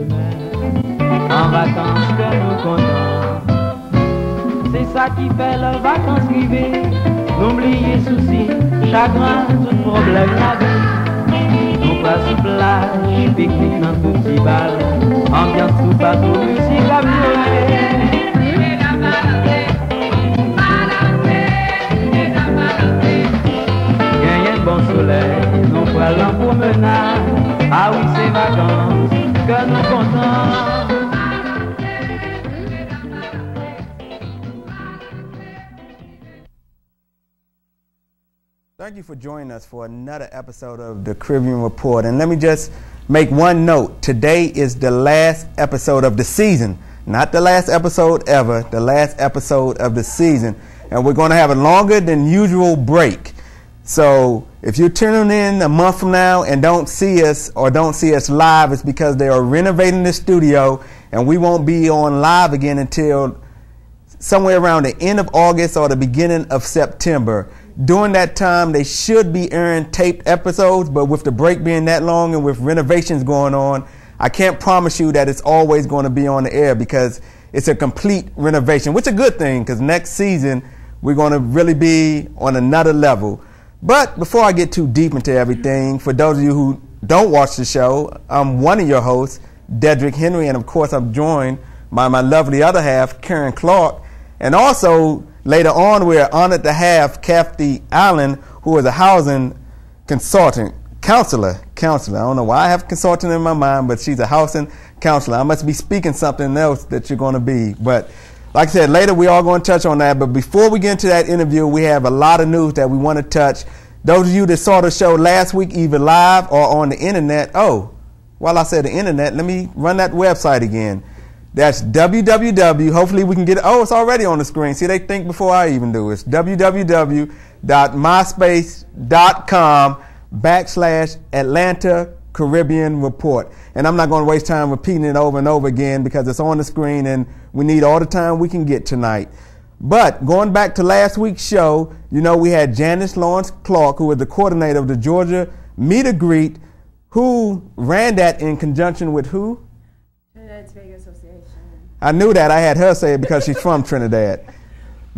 semaine, en vacances que nous comptons. C'est ça qui fait les vacances privées, n'oubliez soucis, chagrin, tout problème la vie. On passe sur plage, pique-nique dans tout petit bal, ambiance sous bateau, musique à violer. Bon soleil, nous prenons promenade. Ah oui, c'est vacances que nous comptons. Thank you for joining us for another episode of the Caribbean Report. And let me just make one note. Today is the last episode of the season. Not the last episode ever, the last episode of the season. And we're going to have a longer than usual break. So if you're tuning in a month from now and don't see us or don't see us live, it's because they are renovating the studio and we won't be on live again until somewhere around the end of August or the beginning of September. During that time, they should be airing taped episodes, but with the break being that long and with renovations going on, I can't promise you that it's always going to be on the air because it's a complete renovation, which is a good thing because next season we're going to really be on another level. But before I get too deep into everything, for those of you who don't watch the show, I'm one of your hosts, Dedrick Henry, and of course I'm joined by my lovely other half, Clarke. And also, later on, we're honored to have Kathy Allen, who is a housing counselor. I don't know why I have consultant in my mind, but she's a housing counselor. I must be speaking something else that you're going to be. But like I said, later we are going to touch on that. But before we get into that interview, we have a lot of news that we want to touch. Those of you that saw the show last week, either live or on the internet. Oh, while I said the internet, let me run that website again. That's www. Hopefully we can get it. Oh, it's already on the screen. See, they think before I even do. It's www.myspace.com/Atlanta Caribbean Report. And I'm not going to waste time repeating it over and over again because it's on the screen and we need all the time we can get tonight. But going back to last week's show, you know, we had Janice Lawrence Clarke, who was the coordinator of the Georgia Meet and Greet, who ran that in conjunction with who? Trinidad Tobago Association. I knew that. I had her say it because she's from Trinidad.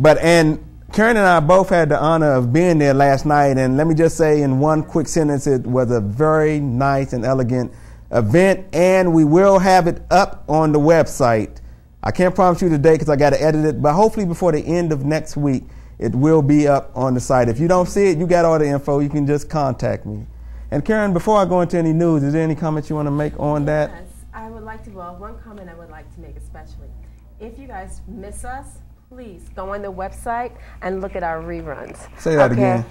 And Karen and I both had the honor of being there last night, and let me just say in one quick sentence, it was a very nice and elegant event, and we will have it up on the website. I can't promise you today because I got to edit it, but hopefully before the end of next week, it will be up on the site. If you don't see it, you got all the info. You can just contact me. And Karen, before I go into any news, is there any comments you want to make on that? Yes, I would like to, one comment I would like to make especially. If you guys miss us, please go on the website and look at our reruns. Say that again.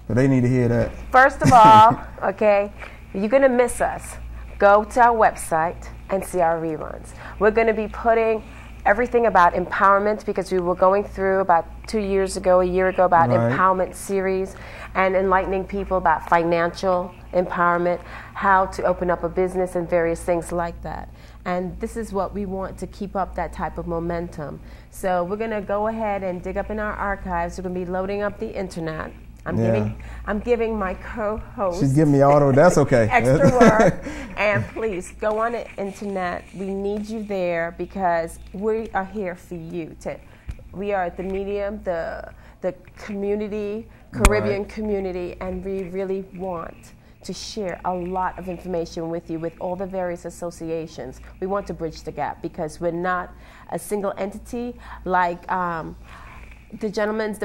They need to hear that. First of all, okay, you're going to miss us. Go to our website and see our reruns. We're going to be putting everything about empowerment because we were going through about a year ago, about empowerment series and enlightening people about financial empowerment, how to open up a business and various things like that. And this is what we want to keep up that type of momentum. So we're going to go ahead and dig up in our archives. We're going to be loading up the internet. I'm giving my co-host. She's giving me auto. That's okay. extra work. And please go on the internet. We need you there because we are here for you. We are the medium, the community, Caribbean community, and we really want to share a lot of information with you with all the various associations. We want to bridge the gap because we're not a single entity like the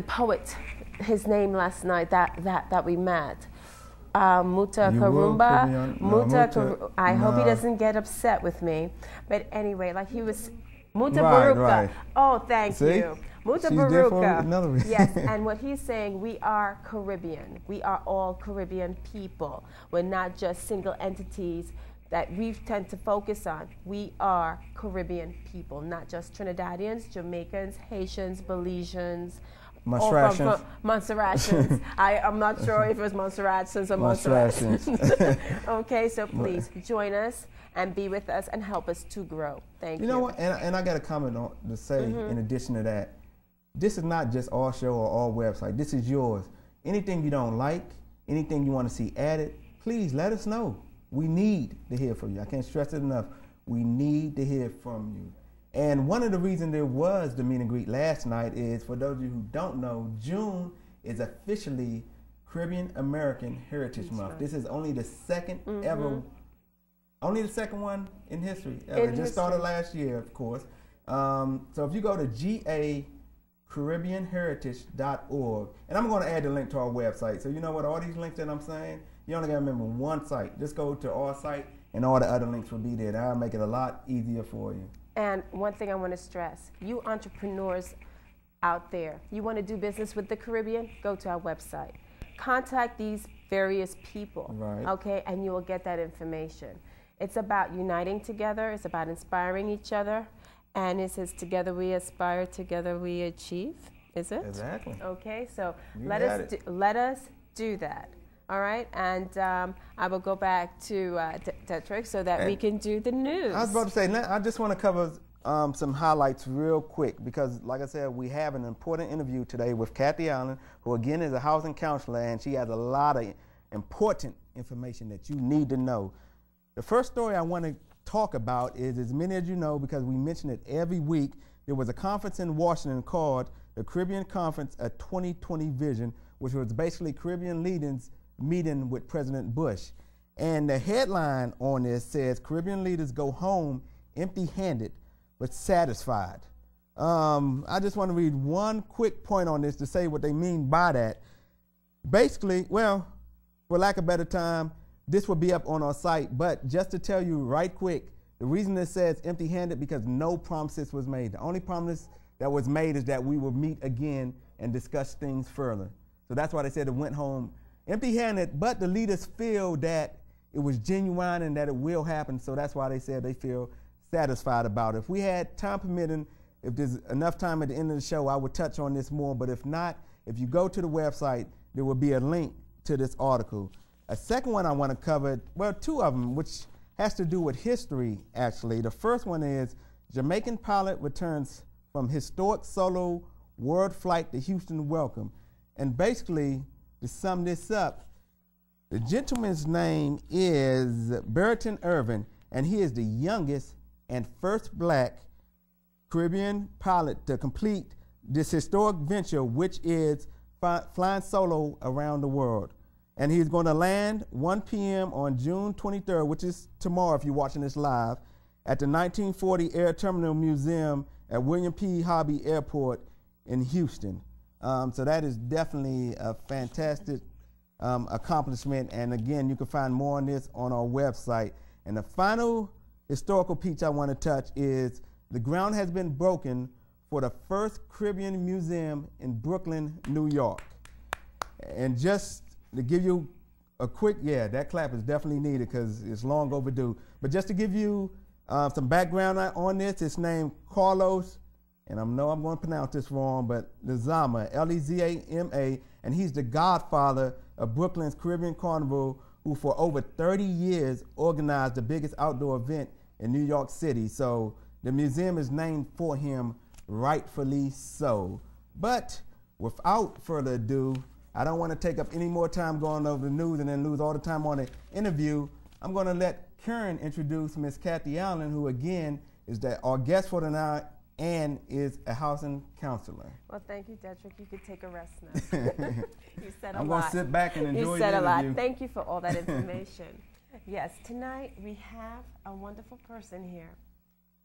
poet, his name last night that we met. Muta Karumba. I hope he doesn't get upset with me. But anyway, like he was Muta Baruka. Right. Oh, thank you. Muta Baruka. Yes, and what he's saying, we are Caribbean. We are all Caribbean people. We're not just single entities that we tend to focus on. We are Caribbean people, not just Trinidadians, Jamaicans, Haitians, Belizeans, Montserratians. I'm not sure if it was Montserratians or Montserratians. Okay, so please join us and be with us and help us to grow. Thank you. You know what? And I got a comment to say in addition to that. This is not just our show or our website. This is yours. Anything you don't like, anything you want to see added, please let us know. We need to hear from you. I can't stress it enough. We need to hear from you. And one of the reasons there was the meet and greet last night is, for those of you who don't know, June is officially Caribbean American Heritage Month. This is only the second ever, only the second one in history ever. It just started last year, of course. So if you go to GACaribbeanheritage.org, and I'm going to add the link to our website. So you know what, all these links that I'm saying, you only got to remember one site. Just go to our site, and all the other links will be there. That'll make it a lot easier for you. And one thing I want to stress, you entrepreneurs out there, you want to do business with the Caribbean, go to our website. Contact these various people, okay, and you will get that information. It's about uniting together. It's about inspiring each other. And it says, together we aspire, together we achieve. Is it? Exactly. Okay, so let us do that. All right, and I will go back to Dedrick so that we can do the news. I was about to say, I just want to cover some highlights real quick because, like I said, we have an important interview today with Kathy Allen, who again is a housing counselor, and she has a lot of important information that you need to know. The first story I want to talk about is, as many as you know, because we mention it every week, there was a conference in Washington called the Caribbean Conference, a 2020 Vision, which was basically Caribbean leaders meeting with President Bush. And the headline on this says, Caribbean leaders go home empty-handed but satisfied. I just want to read one quick point on this to say what they mean by that. Basically, well, for lack of a better time, this will be up on our site, but just to tell you right quick, the reason it says empty-handed because no promises was made. The only promise that was made is that we will meet again and discuss things further. So that's why they said it went home empty-handed, but the leaders feel that it was genuine and that it will happen, so that's why they said they feel satisfied about it. If we had time permitting, if there's enough time at the end of the show, I would touch on this more, but if not, if you go to the website, there will be a link to this article. A second one I want to cover, well, two of them, which has to do with history, actually. The first one is Jamaican pilot returns from historic solo world flight to Houston welcome. And basically, to sum this up, the gentleman's name is Barrington Irvin, and he is the youngest and first black Caribbean pilot to complete this historic venture, which is flying solo around the world. And he's going to land 1 p.m. on June 23rd, which is tomorrow if you're watching this live, at the 1940 Air Terminal Museum at William P. Hobby Airport in Houston. So that is definitely a fantastic accomplishment. And again, you can find more on this on our website. And the final historical piece I want to touch is the ground has been broken for the first Caribbean museum in Brooklyn, New York. And just to give you a quick, that clap is definitely needed because it's long overdue. But just to give you some background on this, it's named Carlos, and I know I'm going to pronounce this wrong, but Lezama, L-E-Z-A-M-A, and he's the godfather of Brooklyn's Caribbean Carnival, who for over 30 years organized the biggest outdoor event in New York City. So the museum is named for him, rightfully so. But without further ado, I don't want to take up any more time going over the news and then lose all the time on the interview. I'm going to let Karen introduce Miss Kathy Allen, who again is our guest for tonight and is a housing counselor. Well, thank you, Dedrick. You could take a rest now. You said a lot. I'm going to sit back and enjoy You said the a lot. interview. Thank you for all that information. Yes, tonight we have a wonderful person here.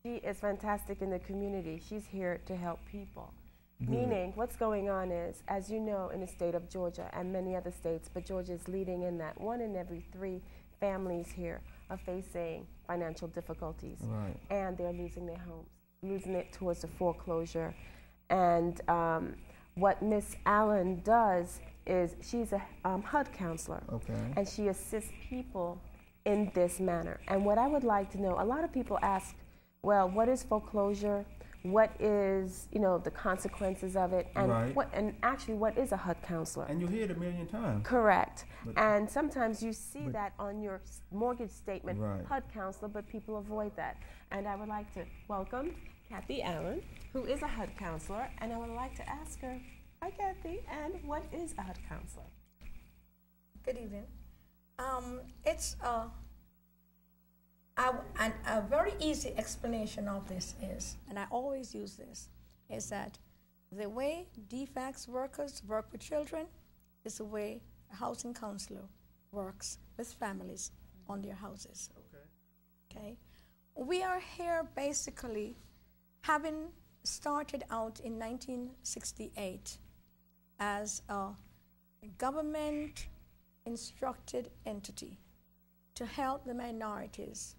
She is fantastic in the community. She's here to help people. Meaning, what's going on is, as you know, in the state of Georgia and many other states, but Georgia is leading in that 1 in every 3 families here are facing financial difficulties, and they're losing their homes, losing it towards the foreclosure. And what Miss Allen does is she's a HUD counselor, and she assists people in this manner. And what I would like to know, a lot of people ask, well, what is foreclosure? What is, the consequences of it, and actually what is a HUD counselor? And you hear it a million times. Correct. And sometimes you see that on your mortgage statement, HUD counselor, but people avoid that. And I would like to welcome Kathy Allen, who is a HUD counselor, and I would like to ask her, hi Kathy, and what is a HUD counselor? Good evening. It's a a very easy explanation of this is, and I always use this, is that the way DFACS workers work with children is the way a housing counselor works with families on their houses. Okay. We are here basically having started out in 1968 as a government instructed entity to help the minorities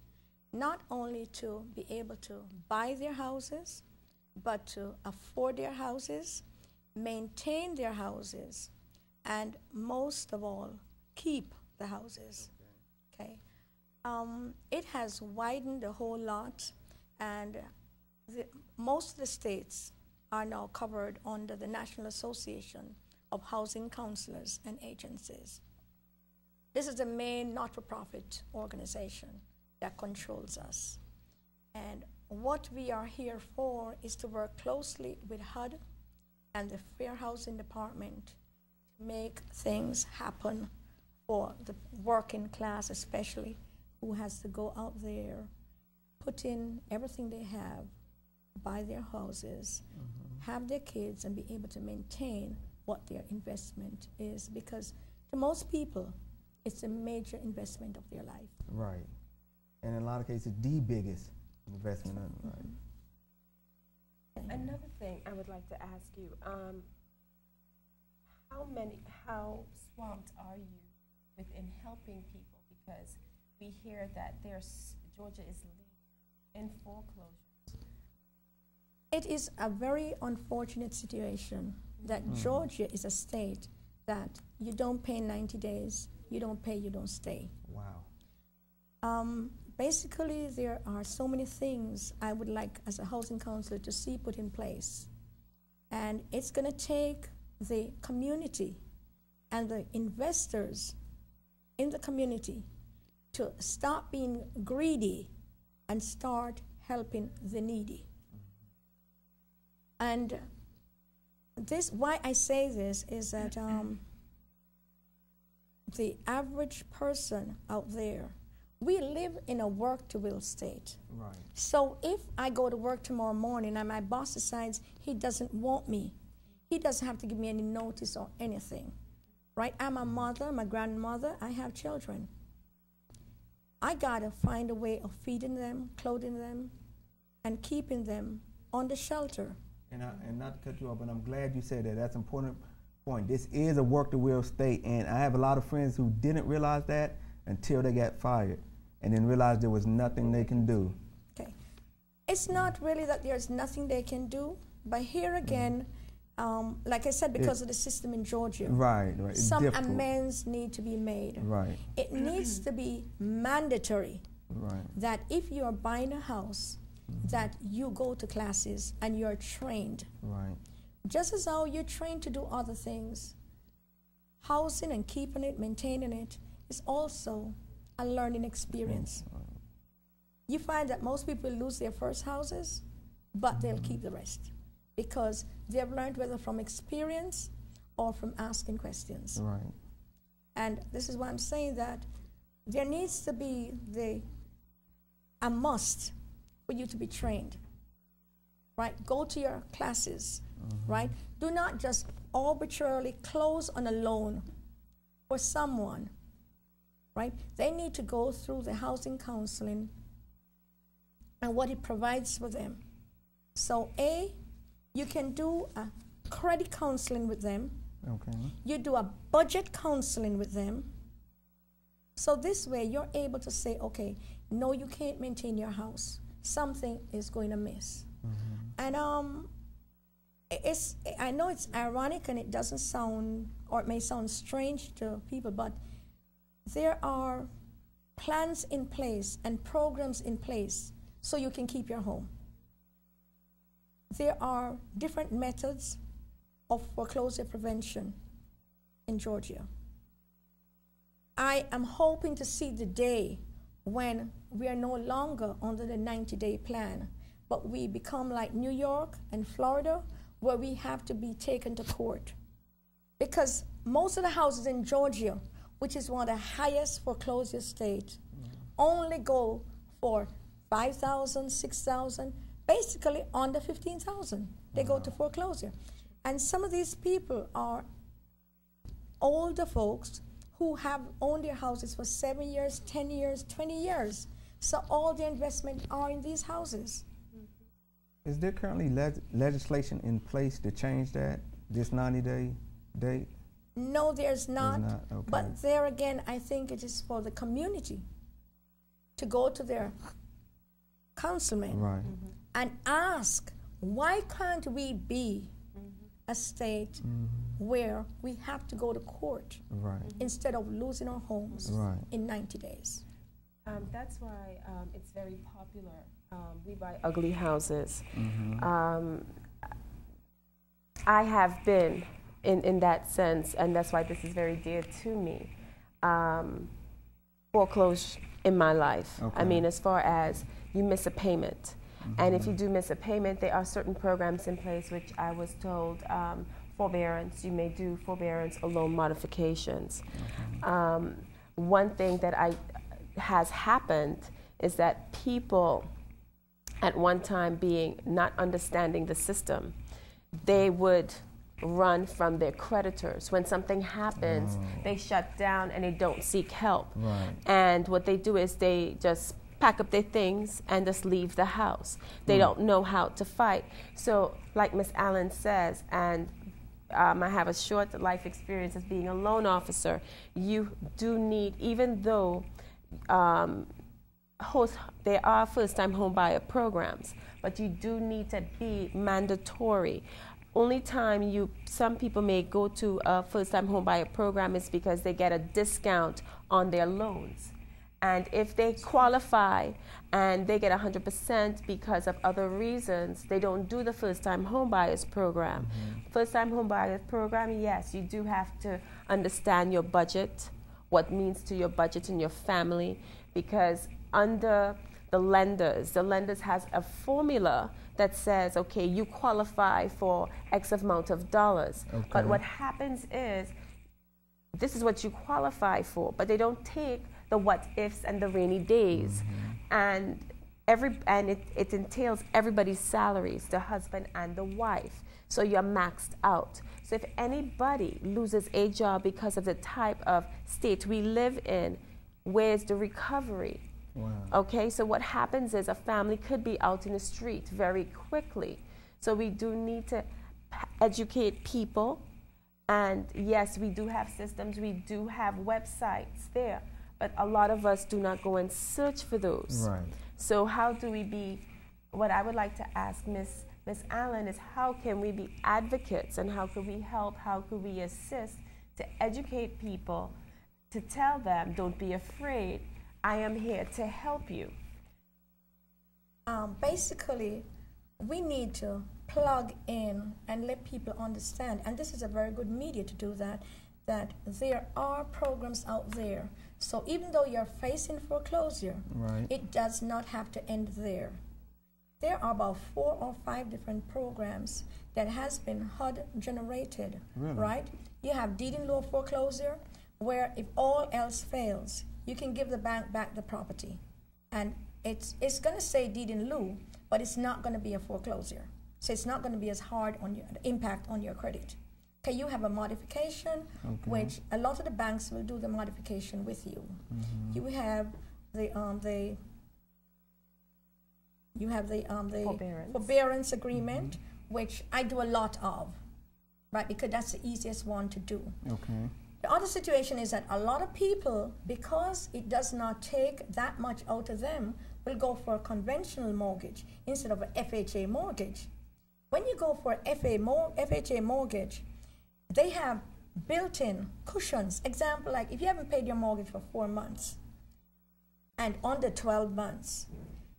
not only to be able to buy their houses, but to afford their houses, maintain their houses, and most of all, keep the houses. Okay. It has widened a whole lot, and most of the states are now covered under the National Association of Housing Counselors and Agencies. This is the main not-for-profit organization that controls us. And what we are here for is to work closely with HUD and the Fair Housing Department to make things happen for the working class especially, who has to go out there, put in everything they have, buy their houses, have their kids, and be able to maintain what their investment is. Because to most people, it's a major investment of their life. Right. And in a lot of cases, the biggest investment of life. Another thing I would like to ask you, how swamped are you within helping people? Because we hear that Georgia is in foreclosures. It is a very unfortunate situation that Georgia is a state that you don't pay 90 days, you don't pay, you don't stay. Wow. Basically, there are so many things I would like as a housing counselor to see put in place. And it's going to take the community and the investors in the community to stop being greedy and start helping the needy. And why I say this is that the average person out there, we live in a work-to-will state. Right. So if I go to work tomorrow morning and my boss decides he doesn't want me, he doesn't have to give me any notice or anything, right? I'm a mother, I'm a grandmother, I have children. I gotta find a way of feeding them, clothing them, and keeping them on the shelter. And not to cut you off, but I'm glad you said that. That's an important point. This is a work-to-will state, and I have a lot of friends who didn't realize that until they got fired, and then realized there was nothing they can do. Okay. It's not really that there's nothing they can do, but here again, like I said, because of the system in Georgia, right. Some amends need to be made. Right. It needs to be mandatory that if you are buying a house, that you go to classes and you're trained. Right. Just as how you're trained to do other things, housing and keeping it, maintaining it, is also a learning experience. You find that most people lose their first houses, but they'll keep the rest because they've learned whether from experience or from asking questions. Right. And this is why I'm saying that there needs to be a must for you to be trained, right? Go to your classes, right? Do not just arbitrarily close on a loan for someone, right? They need to go through the housing counseling and what it provides for them. So you can do a credit counseling with them. Okay. You do a budget counseling with them. So this way you're able to say, okay, no, you can't maintain your house. Something is going amiss. And I know it's ironic and it doesn't sound, or it may sound strange to people, but there are plans in place and programs in place so you can keep your home. There are different methods of foreclosure prevention in Georgia. I am hoping to see the day when we are no longer under the 90-day plan, but we become like New York and Florida, where we have to be taken to court. Because most of the houses in Georgia, which is one of the highest foreclosure states, only go for 5,000, 6,000, basically under 15,000. They go to foreclosure. And some of these people are older folks who have owned their houses for 7 years, 10 years, 20 years. So all their investment are in these houses. Is there currently legislation in place to change that, this 90-day date? No, there's not. Okay. But there again, I think it is for the community to go to their councilman and ask, why can't we be a state where we have to go to court instead of losing our homes in 90 days? That's why it's very popular. We buy ugly houses. I have been in that sense, and that's why this is very dear to me. Foreclosed in my life. I mean, as far as you miss a payment. And if you do miss a payment, there are certain programs in place which I was told, forbearance, you may do forbearance or loan modifications. One thing that has happened is that people at one time being not understanding the system, they would run from their creditors. When something happens, they shut down and they don't seek help. And what they do is they just pack up their things and just leave the house. They don't know how to fight. So like Miss Allen says, and I have a short life experience as being a loan officer, you do need, even though there are first-time home buyer programs, but you do need to be mandatory. Only time some people may go to a first-time home buyer program is because they get a discount on their loans. And if they qualify and they get 100% because of other reasons, they don't do the first-time home buyers program. First-time home buyers program, yes, you do have to understand your budget, what means to your budget and your family, because under the lenders has a formula that says, okay, you qualify for X amount of dollars. But what happens is, this is what you qualify for, but they don't take the what ifs and the rainy days. And it entails everybody's salaries, the husband and the wife. So you're maxed out. So if anybody loses a job because of the type of state we live in, where's the recovery? Okay, so what happens is a family could be out in the street very quickly. So we do need to educate people. And yes, we do have systems, we do have websites there, but a lot of us do not go and search for those. So how do we be, what I would like to ask Miss Allen is, how can we be advocates and how could we help, how could we assist to educate people, to tell them, don't be afraid, I am here to help you. Basically, we need to plug in and let people understand, and this is a very good media to do that, that there are programs out there. So even though you're facing foreclosure, it does not have to end there. There are about 4 or 5 different programs that has been HUD generated, right? You have deed in lieu of foreclosure, where if all else fails, you can give the bank back the property. And it's going to say deed in lieu, but it's not going to be a foreclosure. So it's not going to be as hard on your impact on your credit. Okay, you have a modification, which a lot of the banks will do the modification with you. You have the forbearance agreement, which I do a lot of, right? Because that's the easiest one to do. The other situation is that a lot of people, because it does not take that much out of them, will go for a conventional mortgage instead of an FHA mortgage. When you go for an FHA mortgage, they have built-in cushions. Example, like if you haven't paid your mortgage for 4 months and under 12 months,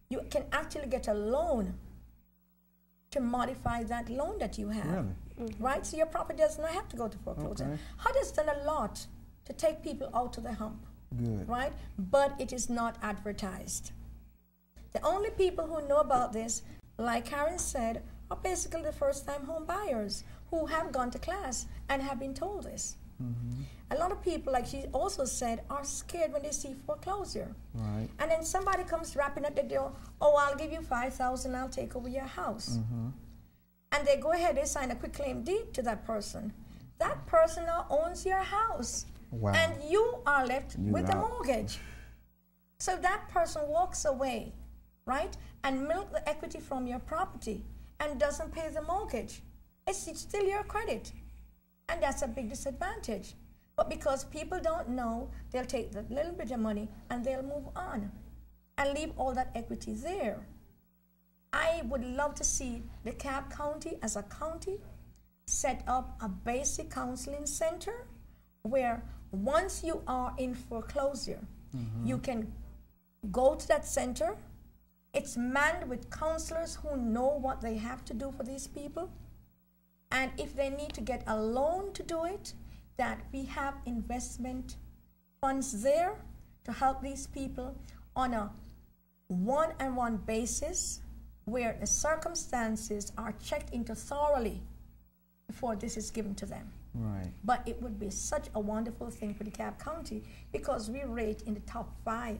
you can actually get a loan to modify that loan that you have. Right? So your property does not have to go to foreclosure. HUD has done a lot to take people out to the hump. Right? But it is not advertised. The only people who know about this, like Karen said, are basically the first-time home buyers who have gone to class and have been told this. a lot of people, like she also said, are scared when they see foreclosure. Right. And then somebody comes rapping at the door, oh, I'll give you $5,000, I'll take over your house. And they go ahead, they sign a quitclaim deed to that person. That person now owns your house. Wow. And you are left with a mortgage. So that person walks away, right, and milk the equity from your property and doesn't pay the mortgage. It's still your credit. And that's a big disadvantage. But because people don't know, they'll take that little bit of money and they'll move on and leave all that equity there. I would love to see the DeKalb County as a county set up a basic counseling center where once you are in foreclosure, you can go to that center. It's manned with counselors who know what they have to do for these people. And if they need to get a loan to do it, that we have investment funds there to help these people on a one-on-one basis where the circumstances are checked into thoroughly before this is given to them. Right. But it would be such a wonderful thing for DeKalb County because we rate in the top 5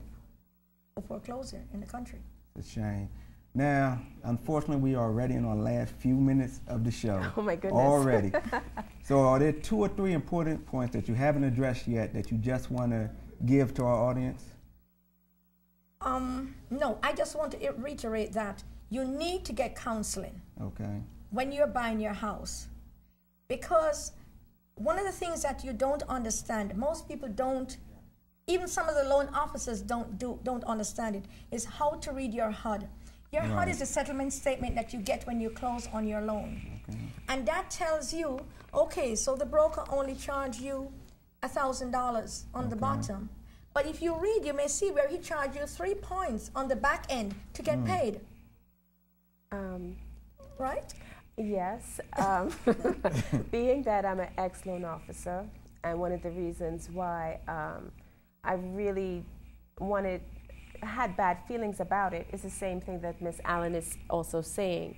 of foreclosure in the country. It's a shame. Now, unfortunately, we are already in our last few minutes of the show. Oh my goodness. Already. So are there 2 or 3 important points that you haven't addressed yet that you just want to give to our audience? No, I just want to reiterate that you need to get counseling when you're buying your house. Because one of the things that you don't understand, most people don't, even some of the loan officers don't understand it, is how to read your HUD. Your HUD is a settlement statement that you get when you close on your loan. And that tells you, okay, so the broker only charged you $1,000 on the bottom. But if you read, you may see where he charged you 3 points on the back end to get paid. Right? Yes. Being that I'm an ex-loan officer, and one of the reasons why I really had bad feelings about it is the same thing that Ms. Allen is also saying.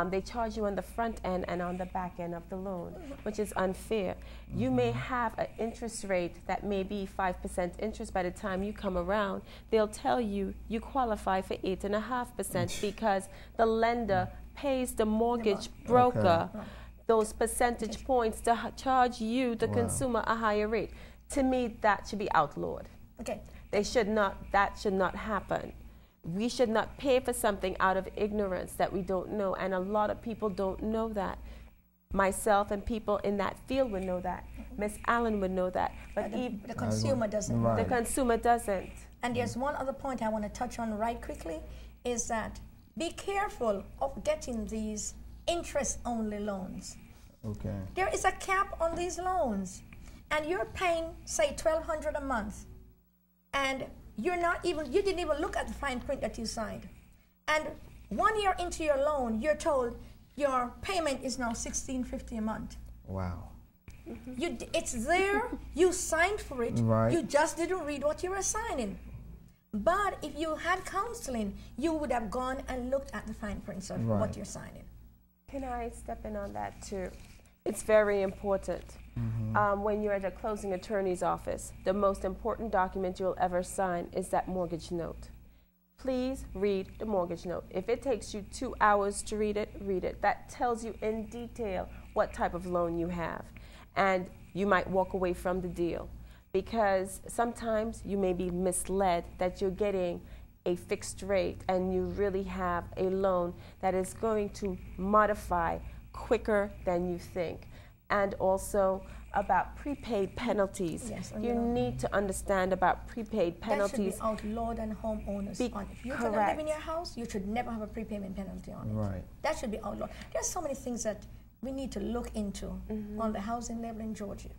They charge you on the front end and on the back end of the loan, which is unfair. You may have an interest rate that may be 5% interest. By the time you come around, they'll tell you you qualify for 8.5% because the lender pays the mortgage broker those percentage points to charge you, the consumer, a higher rate. To me, that should be outlawed. Okay. That should not happen. We should not pay for something out of ignorance that we don't know, and a lot of people don't know that. Myself and people in that field would know that. Miss Allen would know that, but the consumer doesn't. The consumer doesn't. And there's one other point I want to touch on right quickly, is that be careful of getting these interest-only loans. Okay. There is a cap on these loans, and you're paying, say, $1,200 a month. And you didn't even look at the fine print that you signed. And 1 year into your loan, you're told your payment is now $1,650 a month. Wow. It's there, you signed for it, you just didn't read what you were signing. But if you had counseling, you would have gone and looked at the fine prints of what you're signing. Can I step in on that too? It's very important. When you're at a closing attorney's office, the most important document you'll ever sign is that mortgage note. Please read the mortgage note. If it takes you 2 hours to read it, read it. That tells you in detail what type of loan you have. And you might walk away from the deal because sometimes you may be misled that you're getting a fixed rate and you really have a loan that is going to modify quicker than you think. And also about prepaid penalties. Yes, you need to understand about prepaid penalties. That should be outlawed on homeowners. If you're going to live in your house, you should never have a prepayment penalty on it. Right. That should be outlawed. There's so many things that we need to look into on the housing level in Georgia.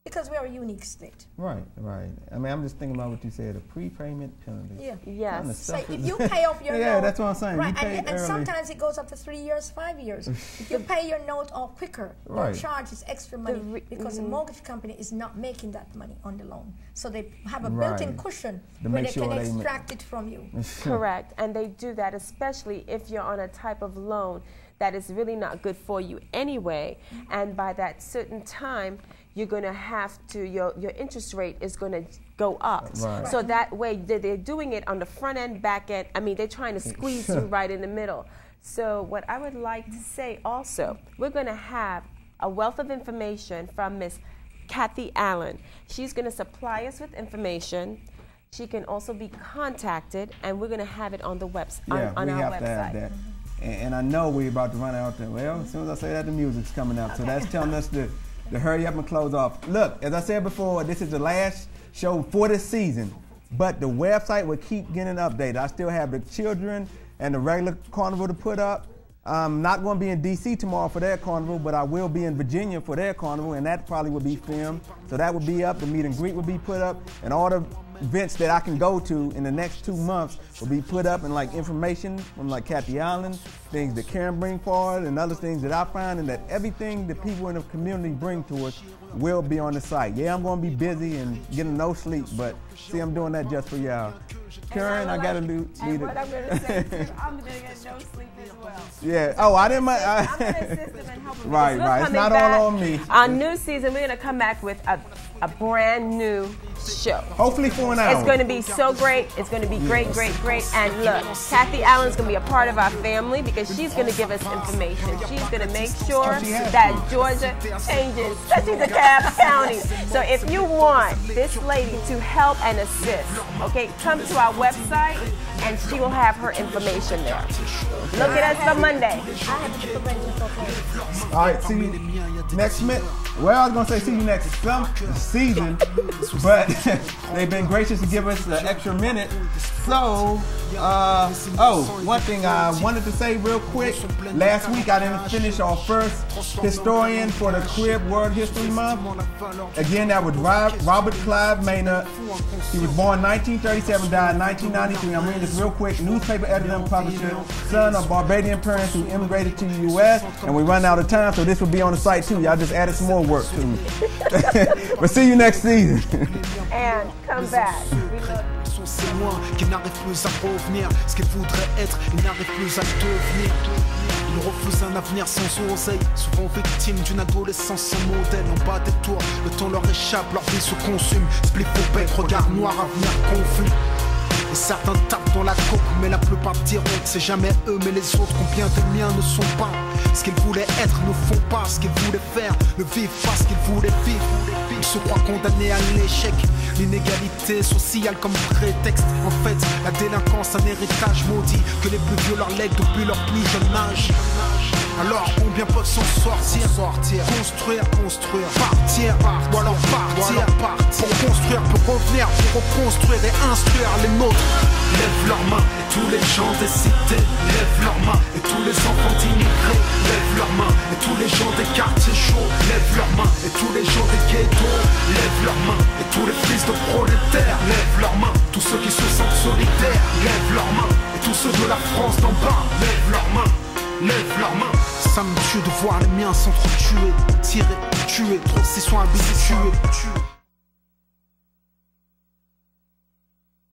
Because we are a unique state. Right. I mean, I'm just thinking about what you said, a prepayment penalty. Yeah. Yes. So if you pay off your note, that's what I'm saying. Right, you and sometimes it goes up to 3 years, 5 years. If you pay your note off quicker, your charge is extra money because the mortgage company is not making that money on the loan. So they have a built-in cushion where they can extract it from you. Correct. And they do that especially if you're on a type of loan that is really not good for you anyway. And by that certain time, you're going to have to, your interest rate is going to go up. Right. So that way, they're doing it on the front end, back end. I mean, they're trying to squeeze you right in the middle. So what I would like to say also, we're going to have a wealth of information from Miss Kathy Allen. She's going to supply us with information. She can also be contacted, and we're going to have it on the Yeah, on we our have website. to have that. And I know we're about to run out there. Well, as soon as I say that, the music's coming up. So that's telling us to hurry up and close off. Look, as I said before, this is the last show for this season, but the website will keep getting updated. I still have the children and the regular carnival to put up. I'm not going to be in D.C. tomorrow for their carnival, but I will be in Virginia for their carnival, and that probably will be filmed. So that will be up. The meet and greet will be put up, and all the events that I can go to in the next 2 months will be put up, and like information from like Kathy Allen, things that Karen bring forward, and other things that I find, and that everything that people in the community bring to us will be on the site. Yeah, I'm going to be busy and getting no sleep, but see, I'm doing that just for y'all. Karen, I got to lead it. And what I'm going to say too, I'm going to get no sleep as well. Yeah. Oh, I didn't. I'm going to assist them and help them. Right, right. It's not all on me. Our new season, we're going to come back with a brand new show. Hopefully for an hour. It's going to be so great. It's going to be great, great, great. And look, Kathy Allen's going to be a part of our family because she's going to give us information. She's going to make sure that Georgia changes, especially DeKalb County. So if you want this lady to help and assist, okay, come to our website and she will have her information there. Look at us for Monday. All right, see you next minute. Well, I was going to say see you next season, but they've been gracious to give us an extra minute. So, one thing I wanted to say real quick. Last week I didn't finish our first historian for the Crib World History Month. Again, that was Robert Clive Maynard. He was born 1937, died 1993. I'm reading this real quick. Newspaper editor and publisher, son of Barbadian parents who immigrated to the U.S. And we run out of time, so this will be on the site too. Y'all just added some more work to me. But see you next season. And come back. We love you. C'est moi qui n'arrive plus à revenir. Ce qu'il voudrait être, il n'arrive plus à le devenir. Il refuse un avenir sans oseille, souvent victime d'une adolescence sans modèle. En bas des tours, le temps leur échappe, leur vie se consume. Split au bec, regard noir, avenir confus. Et certains tapent dans la coque, mais la plupart diront que c'est jamais eux, mais les autres. Combien de miens ne sont pas ce qu'ils voulaient être, ne font pas ce qu'ils voulaient faire, ne vivent pas ce qu'ils voulaient vivre. Ils se croient condamnés à l'échec. L'inégalité sociale comme prétexte. En fait, la délinquance, un héritage maudit que les plus vieux leur lèguent depuis leur plus jeune âge. Alors combien peuvent s'en sortir? Construire, partir, ou alors partir. Pour construire, pour revenir, pour reconstruire et instruire les nôtres. Lève leurs mains et tous les gens des cités. Lève leurs mains et tous les enfants d'immigrés. Lève leurs mains et tous les gens des quartiers chauds. Lève leurs mains et tous les gens des ghettos. Lève leurs mains et tous les fils de prolétaires. Lève leurs mains, tous ceux qui se sentent solidaires. Lève leurs mains et tous ceux de la France d'en bas. Lève leurs mains. Lève leurs mains. Ça me tue de voir les miens s'entretuer, tirer, tuer. Trop s'y sont habitués.